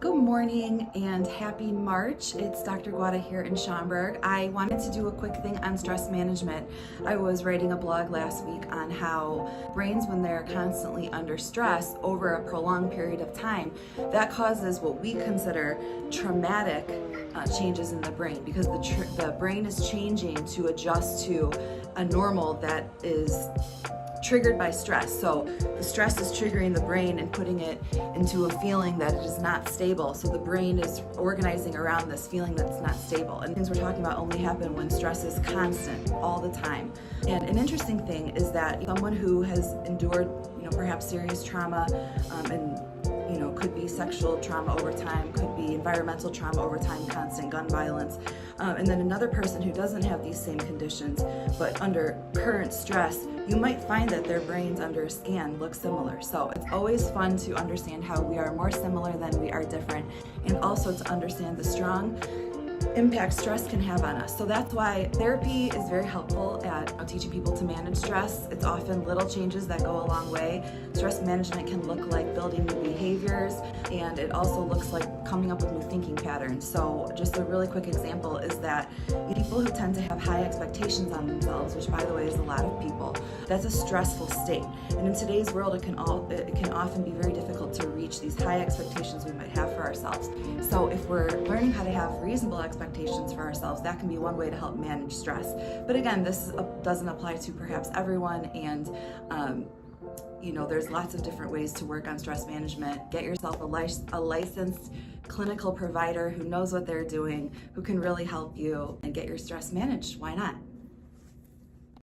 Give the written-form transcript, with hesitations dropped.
Good morning and happy March. It's Dr. Guada here in Schaumburg. I wanted to do a quick thing on stress management. I was writing a blog last week on how brains, when they're constantly under stress over a prolonged period of time, that causes what we consider traumatic changes in the brain, because the brain is changing to adjust to a normal that is triggered by stress. So the stress is triggering the brain and putting it into a feeling that it is not stable. So the brain is organizing around this feeling that's not stable. And things we're talking about only happen when stress is constant all the time. And an interesting thing is that someone who has endured, perhaps serious trauma, and could be sexual trauma over time, could be environmental trauma over time, constant gun violence, and then another person who doesn't have these same conditions, but under current stress, you might find that their brains under a scan look similar. So it's always fun to understand how we are more similar than we are different, and also to understand the strong impact stress can have on us. So that's why therapy is very helpful at teaching people to manage stress. It's often little changes that go a long way. Stress management can look like building new behaviors, and it also looks like coming up with new thinking patterns. So just a really quick example is that people who tend to have high expectations on themselves, which by the way is a lot of people, that's a stressful state. And in today's world, it can often be very difficult to reach these high expectations we might have for ourselves. So if we're learning how to have reasonable expectations for ourselves, that can be one way to help manage stress. But again, this doesn't apply to perhaps everyone, and there's lots of different ways to work on stress management. Get yourself a licensed clinical provider who knows what they're doing, who can really help you, and get your stress managed. Why not?